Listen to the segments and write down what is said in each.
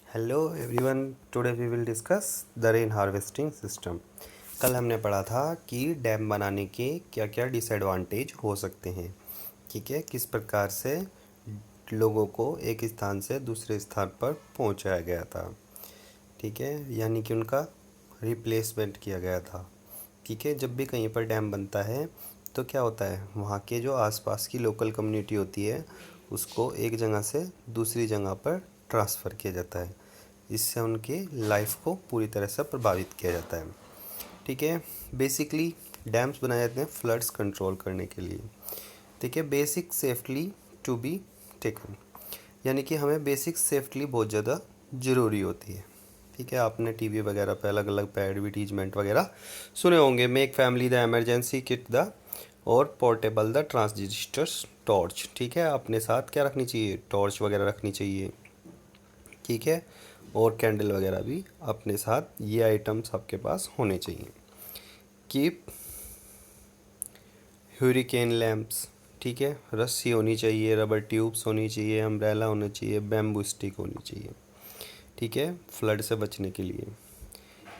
Hello everyone, today we will discuss the rain harvesting system. कल हमने पढ़ा था कि डैम बनाने के क्या क्या डिसएडवांटेज हो सकते हैं। ठीक है, किस प्रकार से लोगों को एक स्थान से दूसरे स्थान पर पहुंचाया गया था। ठीक है, यानी कि उनका रिप्लेसमेंट किया गया था। ठीक है, जब भी कहीं पर डैम बनता है तो क्या होता है, वहाँ के जो आसपास की लोकल कम्युनिटी होती है उसको एक जगह से दूसरी जगह पर ट्रांसफ़र किया जाता है। इससे उनकी लाइफ को पूरी तरह से प्रभावित किया जाता है। ठीक है, बेसिकली डैम्स बनाए जाते हैं फ्लड्स कंट्रोल करने के लिए। ठीक है, basic safely to be taken, यानी कि हमें बेसिक सेफ्टली बहुत ज़्यादा ज़रूरी होती है। ठीक है, आपने टीवी वगैरह पे अलग अलग पे एडवर्टीजमेंट वगैरह सुने होंगे। Make family the emergency kit the और पोर्टेबल द ट्रांजिस्टर्स टॉर्च। ठीक है, अपने साथ क्या रखनी चाहिए, टॉर्च वगैरह रखनी चाहिए। ठीक है, और कैंडल वगैरह भी अपने साथ, ये आइटम्स आपके पास होने चाहिए। Keep hurricane lamps. ठीक है, रस्सी होनी चाहिए, रबर ट्यूब्स होनी चाहिए, अम्ब्रेला होना चाहिए, बैम्बू स्टिक होनी चाहिए। ठीक है, फ्लड से बचने के लिए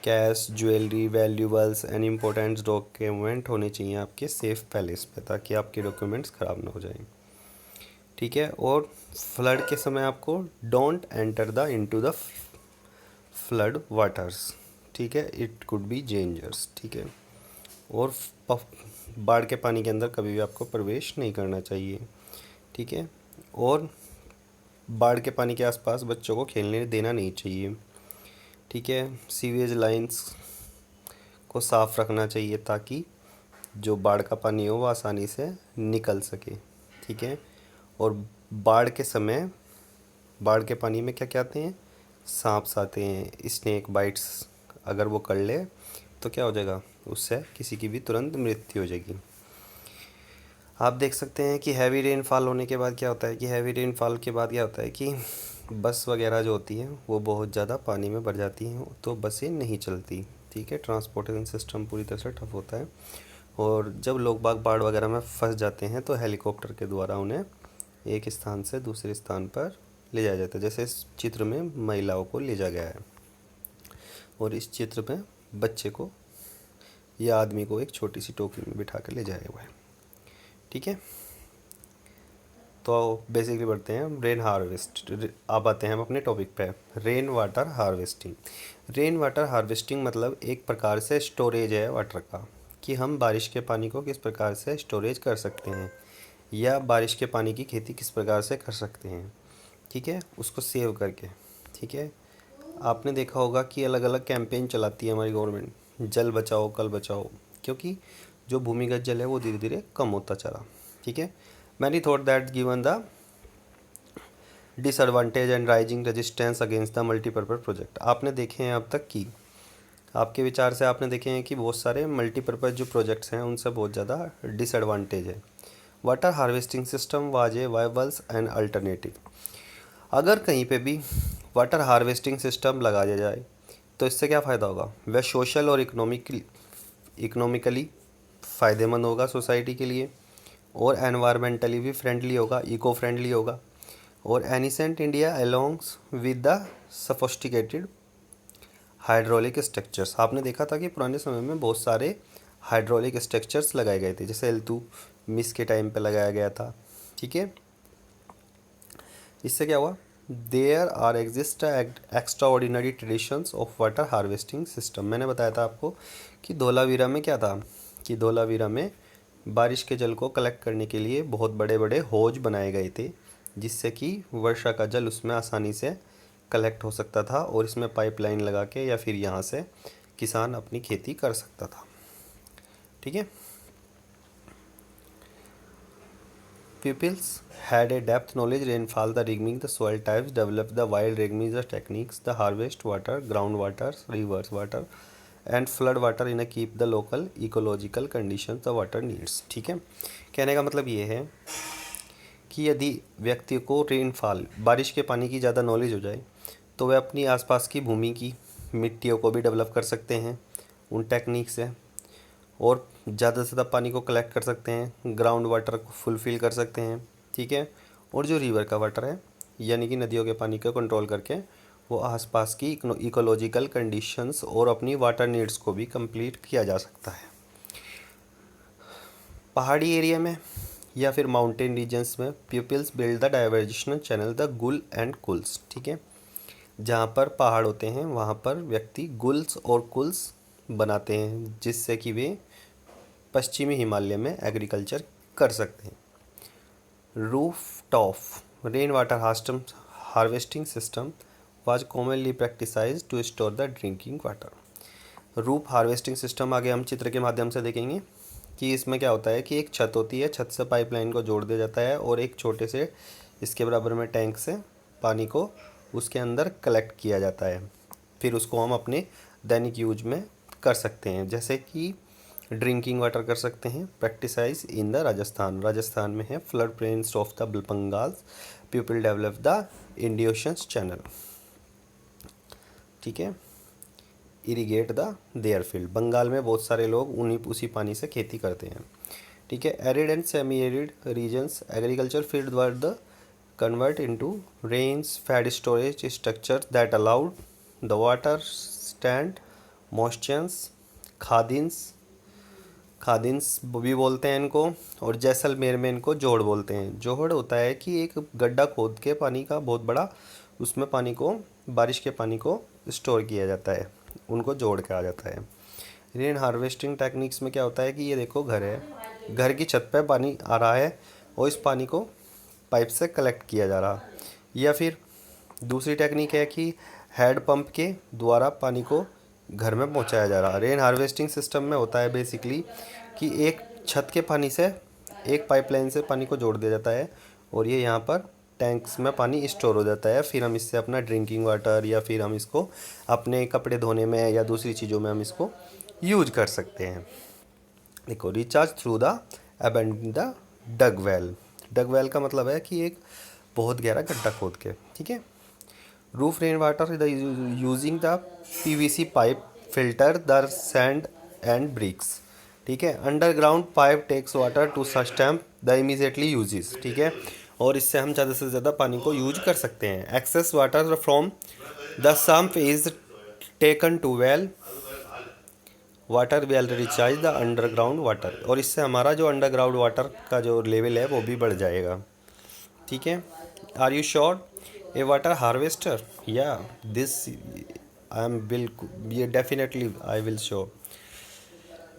cash, jewellery, valuables and important document होने चाहिए आपके सेफ पैलेस पे, ताकि आपके डॉक्यूमेंट्स ख़राब ना हो जाएं। ठीक है, और फ्लड के समय आपको don't enter the into the flood waters. ठीक है, इट कुड बी डेंजर्स। ठीक है, और बाढ़ के पानी के अंदर कभी भी आपको प्रवेश नहीं करना चाहिए। ठीक है, और बाढ़ के पानी के आसपास बच्चों को खेलने देना नहीं चाहिए। ठीक है, सीवेज लाइंस को साफ़ रखना चाहिए ताकि जो बाढ़ का पानी हो वो आसानी से निकल सके। ठीक है, और बाढ़ के समय बाढ़ के पानी में क्या क्या आते हैं, सांप्स आते हैं, स्नेक बाइट्स अगर वो कर ले तो क्या हो जाएगा, उससे किसी की भी तुरंत मृत्यु हो जाएगी। आप देख सकते हैं कि हैवी रेनफॉल होने के बाद क्या होता है, कि हैवी रेनफॉल के बाद क्या होता है कि बस वगैरह जो होती हैं वो बहुत ज़्यादा पानी में भर जाती हैं, तो बसें नहीं चलती। ठीक है, ट्रांसपोर्टेशन सिस्टम पूरी तरह से ठप होता है। और जब लोग बाढ़ वगैरह में फंस जाते हैं तो हेलीकॉप्टर के द्वारा उन्हें एक स्थान से दूसरे स्थान पर ले जाया जाता है। जैसे इस चित्र में महिलाओं को ले जाया गया है, और इस चित्र में बच्चे को या आदमी को एक छोटी सी टोकरी में बिठा कर ले जाया हुआ है। ठीक है, तो बेसिकली बढ़ते हैं रेन हार्वेस्ट। अब आते हैं हम अपने टॉपिक पे, rain water harvesting. Rain water harvesting मतलब एक प्रकार से स्टोरेज है वाटर का, कि हम बारिश के पानी को किस प्रकार से स्टोरेज कर सकते हैं, या बारिश के पानी की खेती किस प्रकार से कर सकते हैं। ठीक है, उसको सेव करके। ठीक है, आपने देखा होगा कि अलग अलग कैंपेन चलाती है हमारी गवर्नमेंट, जल बचाओ कल बचाओ, क्योंकि जो भूमिगत जल है वो धीरे धीरे कम होता चला। ठीक है, many thought that given the disadvantage and rising resistance against the multipurpose project. आपने देखे हैं अब तक की, आपके विचार से आपने देखे हैं कि बहुत सारे मल्टीपर्पज़ जो प्रोजेक्ट्स हैं उनसे बहुत ज़्यादा डिसएडवांटेज है। Water harvesting system was a viables and alternative. अगर कहीं पे भी वाटर हार्वेस्टिंग सिस्टम लगाया जाए तो इससे क्या फ़ायदा होगा, वह सोशल और इकोनॉमिकली फ़ायदेमंद होगा सोसाइटी के लिए, और एनवायरमेंटली भी फ्रेंडली होगा, इको फ्रेंडली होगा। और ancient India alongs with the sophisticated hydraulic structures. आपने देखा था कि पुराने समय में बहुत सारे हाइड्रोलिक स्ट्रक्चर्स लगाए गए थे, जैसे एल्तु मिस के टाइम पे लगाया गया था। ठीक है, इससे क्या हुआ, there are exist extraordinary traditions of water harvesting system. मैंने बताया था आपको कि धोलावीरा में क्या था, कि धोलावीरा में बारिश के जल को कलेक्ट करने के लिए बहुत बड़े बड़े हौज बनाए गए थे, जिससे कि वर्षा का जल उसमें आसानी से कलेक्ट हो सकता था, और इसमें पाइपलाइन लगा के या फिर यहाँ से किसान अपनी खेती कर सकता था। ठीक है, Pupils had a depth knowledge, rainfall, the rigging, the soil types, developed the wild rigging the techniques, the harvest water, groundwater, rivers water, and flood water in a keep the local ecological conditions the water needs। ठीक है, कहने का मतलब ये है कि यदि व्यक्ति को रेनफॉल बारिश के पानी की ज़्यादा नॉलेज हो जाए तो वह अपनी आसपास की भूमि की मिट्टियों को भी डेवलप कर सकते हैं उन टेक्निक से, और ज़्यादा से ज़्यादा पानी को कलेक्ट कर सकते हैं, ग्राउंड वाटर को फुलफ़िल कर सकते हैं। ठीक है, और जो रिवर का वाटर है यानी कि नदियों के पानी को कंट्रोल करके वो आसपास की इकोलॉजिकल कंडीशंस और अपनी वाटर नीड्स को भी कंप्लीट किया जा सकता है। पहाड़ी एरिया में या फिर माउंटेन रीजन्स में peoples build the diversion channel the gul and kuls, ठीक है। जहाँ पर पहाड़ होते हैं वहाँ पर व्यक्ति गुल्स और कुल्स बनाते हैं, जिससे कि वे पश्चिमी हिमालय में एग्रीकल्चर कर सकते हैं। Roof top rain water harvesting system was commonly practise to store the drinking water. Roof harvesting system आगे हम चित्र के माध्यम से देखेंगे कि इसमें क्या होता है कि एक छत होती है, छत से पाइपलाइन को जोड़ दिया जाता है और एक छोटे से इसके बराबर में टैंक से पानी को उसके अंदर कलेक्ट किया जाता है। फिर उसको हम अपने दैनिक यूज में कर सकते हैं, जैसे कि ड्रिंकिंग वाटर कर सकते हैं। प्रैक्टिसाइज इन द राजस्थान में है flood plains of the Bengal people develop the Indian channel, ठीक है। Irrigate the there field, Bengal में बहुत सारे लोग उसी पानी से खेती करते हैं, ठीक है। Arid and semi arid regions agriculture field were the convert into rains fed storage structure that allowed the water stand moistures. खादिन्स भी बोलते हैं इनको, और जैसलमेर में इनको जोड़ बोलते हैं। जोड़ होता है कि एक गड्ढा खोद के पानी का बहुत बड़ा, उसमें पानी को, बारिश के पानी को स्टोर किया जाता है, उनको जोड़ के आ जाता है। रेन हार्वेस्टिंग टेक्निक्स में क्या होता है कि ये देखो घर है, घर की छत पे पानी आ रहा है और इस पानी को पाइप से कलेक्ट किया जा रहा। या फिर दूसरी टेक्निक है कि हेड पंप के द्वारा पानी को घर में पहुंचाया जा रहा। रेन हार्वेस्टिंग सिस्टम में होता है बेसिकली कि एक छत के पानी से एक पाइपलाइन से पानी को जोड़ दिया जाता है और ये यहाँ पर टैंक्स में पानी स्टोर हो जाता है। फिर हम इससे अपना ड्रिंकिंग वाटर या फिर हम इसको अपने कपड़े धोने में या दूसरी चीज़ों में हम इसको यूज कर सकते हैं। देखो, recharge through the abandon the dug well. Dug well का मतलब है कि एक बहुत गहरा गड्ढा खोद के, ठीक है। Roof rain water using the PVC pipe filter the sand and bricks, ठीक है। Underground pipe takes water to sustain the immediately uses, ठीक है। और इससे हम ज़्यादा से ज़्यादा पानी को यूज कर सकते हैं। Excess water from the sump is taken to well water well recharge the underground water, और इससे हमारा जो अंडरग्राउंड वाटर का जो लेवल है वो भी बढ़ जाएगा, ठीक है। Are you sure a water harvester? या दिस आई एम बिल्कुल, ये डेफिनेटली आई विल श्योर।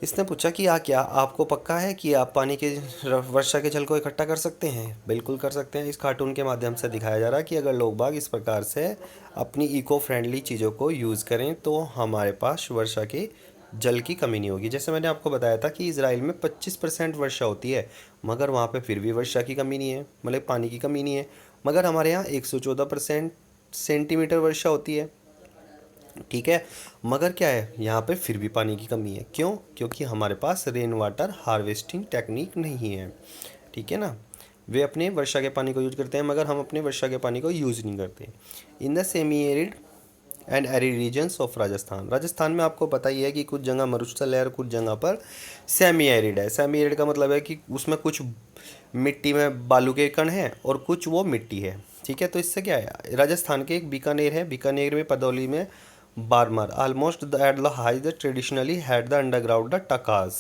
इसने पूछा कि क्या आपको पक्का है कि आप पानी के वर्षा के जल को इकट्ठा कर सकते हैं? बिल्कुल कर सकते हैं। इस कार्टून के माध्यम से दिखाया जा रहा है कि अगर लोग बाग इस प्रकार से अपनी इको फ्रेंडली चीज़ों को यूज़ करें तो हमारे पास वर्षा के जल की कमी नहीं होगी। जैसे मैंने आपको बताया था कि इजराइल में 25% वर्षा होती है, मगर वहाँ पे फिर भी वर्षा की कमी नहीं है, मतलब पानी की कमी नहीं है। मगर हमारे यहाँ 114% सेंटीमीटर वर्षा होती है, ठीक है। मगर क्या है, यहाँ पे फिर भी पानी की कमी है। क्यों? क्योंकि हमारे पास रेन वाटर हार्वेस्टिंग टेक्निक नहीं है, ठीक है ना। वे अपने वर्षा के पानी को यूज करते हैं, मगर हम अपने वर्षा के पानी को यूज नहीं करते। In the semi arid and arid regions of Rajasthan में आपको पता ही है कि कुछ जगह मरुस्थल है और कुछ जगह पर सेमी एरिड है। सेमी एरिड का मतलब है कि उसमें कुछ मिट्टी में बालू के कण हैं और कुछ वो मिट्टी है, ठीक है। तो इससे क्या है, राजस्थान के एक बीकानेर है, बीकानेर में पदौली में Barmer almost at the high the traditionally had the underground the टकाज,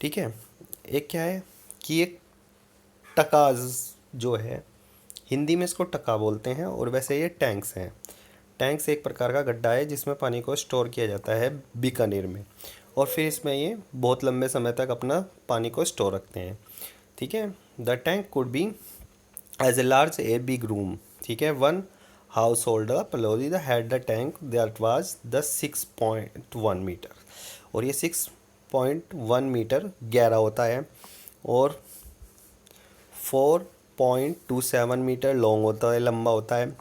ठीक है। एक क्या है कि एक टकाज जो है, हिंदी में इसको टका बोलते हैं, और वैसे ये टैंक्स हैं। टैंक्स एक प्रकार का गड्ढा है जिसमें पानी को स्टोर किया जाता है बीकानेर में, और फिर इसमें ये बहुत लंबे समय तक अपना पानी को स्टोर रखते हैं, ठीक है। The tank could be as a large a big room, ठीक है। वन हाउस होल्डर पलोरी the had the tank that was the 6.1 metre, और ये 6.1 मीटर गहरा होता है और 4.27 मीटर लॉन्ग होता है, लंबा होता है,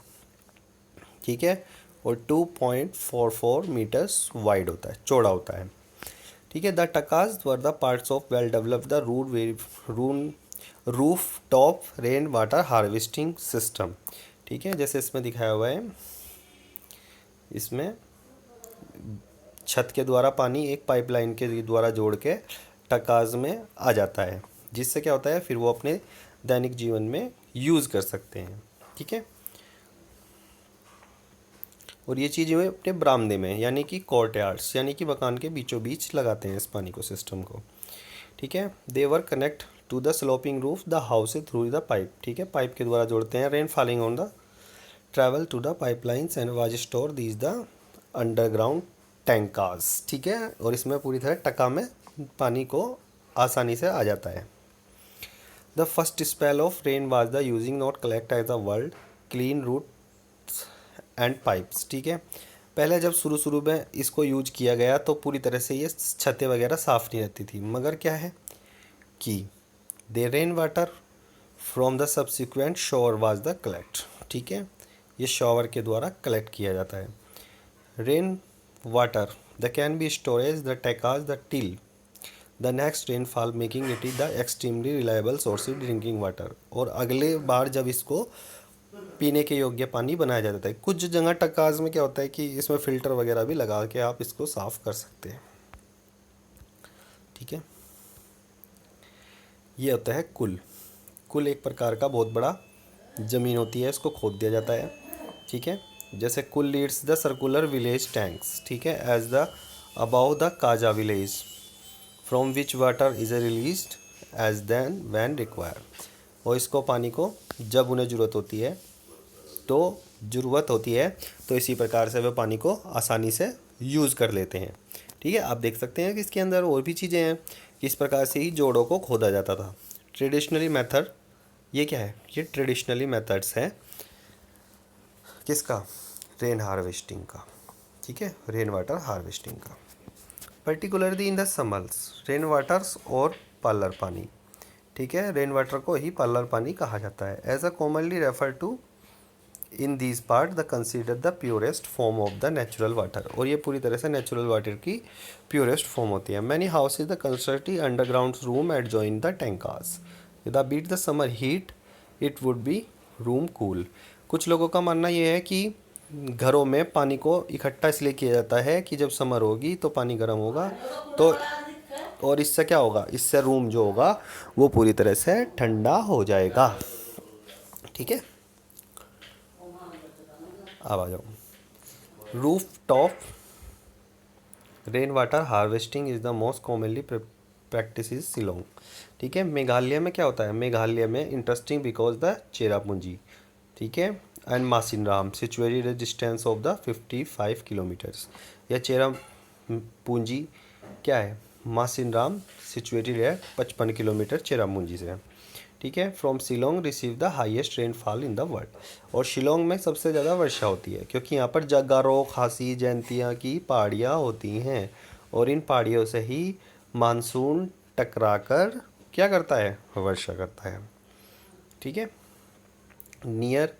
ठीक है। और 2.44 मीटर्स वाइड होता है, चौड़ा होता है, ठीक है। द टकाज were the parts of well developed the roof top rain water harvesting system, ठीक है। जैसे इसमें दिखाया हुआ है, इसमें छत के द्वारा पानी एक पाइपलाइन के द्वारा जोड़ के टकाज में आ जाता है, जिससे क्या होता है, फिर वो अपने दैनिक जीवन में यूज़ कर सकते हैं, ठीक है। और ये चीज़ें वे अपने बरामदे में यानी कि कोर्टयार्ड्स यानी कि मकान के बीचों बीच लगाते हैं इस पानी को सिस्टम को। ठीक है, they were connect to the sloping roof the house through the pipe. ठीक है, पाइप के द्वारा जोड़ते हैं। Rain falling on the travel to the pipelines and was store these the underground टैंकार्स। ठीक है, और इसमें पूरी तरह टका में पानी को आसानी से आ जाता है। The first spell of rain was the using not collect as the world clean roots and pipes. ठीक है, पहले जब शुरू में इसको यूज किया गया तो पूरी तरह से ये छतें वगैरह साफ़ नहीं रहती थी, मगर क्या है कि they rain water from the subsequent shower was the collect. ठीक है, ये शॉवर के द्वारा कलेक्ट किया जाता है। Rain water the can be storage the टेकाज the till the next rainfall making it the extremely reliable source drinking water. और अगले बार जब इसको पीने के योग्य पानी बनाया जाता है। कुछ जगह टक्काज में क्या होता है कि इसमें फ़िल्टर वगैरह भी लगा के आप इसको साफ़ कर सकते हैं। ठीक है, ये होता है कुल। कुल एक प्रकार का बहुत बड़ा ज़मीन होती है, इसको खोद दिया जाता है। ठीक है, जैसे kul leads the circular village tanks. ठीक है, एज द अबाउ द काजा village from which water is released as then when require. और इसको पानी को जब उन्हें ज़रूरत होती है तो इसी प्रकार से वे पानी को आसानी से यूज़ कर लेते हैं। ठीक है, आप देख सकते हैं कि इसके अंदर और भी चीज़ें हैं कि इस प्रकार से ही जोड़ों को खोदा जाता था। ट्रेडिशनली मेथड, ये क्या है, ये ट्रेडिशनली मेथड्स हैं किसका, रेन हार्वेस्टिंग का। ठीक है, रेन वाटर हार्वेस्टिंग का। Particularly in the summers rain waters और पार्लर पानी। ठीक है, रेन वाटर को ही पार्लर पानी कहा जाता है। As a commonly refer to in these part the consider the purest form of the natural water. और ये पूरी तरह से नेचुरल वाटर की प्योरेस्ट फॉर्म होती है। Many houses the constructed underground room at join the टैंकार्स the beat the summer heat it would be room cool. कुछ लोगों का मानना ये है कि घरों में पानी को इकट्ठा इसलिए किया जाता है कि जब समर होगी तो पानी गर्म होगा, तो और इससे क्या होगा, इससे रूम जो होगा वो पूरी तरह से ठंडा हो जाएगा। ठीक है, अब आ जाओ। Roof top rain water harvesting is the most commonly practice is Shillong. ठीक है, मेघालय में क्या होता है, मेघालय में इंटरेस्टिंग बिकॉज द चेरापूंजी। ठीक है, and Mawsynram situated at distance of the 55 kilometres. यह चेरापूंजी क्या है, मासिनराम सिचुएटेड है 55 किलोमीटर चेरापूंजी से। ठीक है, from Shillong receive the highest rainfall in the world. और शिलोंग में सबसे ज़्यादा वर्षा होती है क्योंकि यहाँ पर गारो, खासी, जयंतिया की पहाड़ियाँ होती हैं और इन पहाड़ियों से ही मानसून टकराकर क्या करता है, वर्षा करता है। ठीक है, near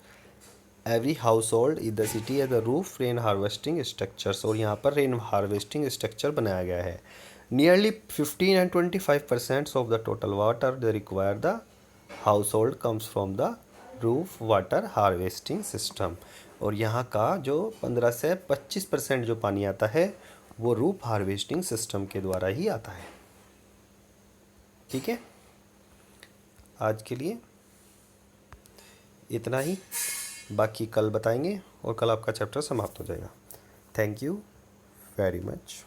every household in the city as the roof rain harvesting structures. और यहाँ पर रेन हार्वेस्टिंग स्ट्रक्चर बनाया गया है। Nearly 15 and 25% of the total water they require the household comes from the roof water harvesting system. और यहाँ का जो 15 से 25% जो पानी आता है वो रूफ हार्वेस्टिंग सिस्टम के द्वारा ही आता है। ठीक है, आज के लिए इतना ही, बाकी कल बताएंगे और कल आपका चैप्टर समाप्त हो जाएगा। Thank you very much.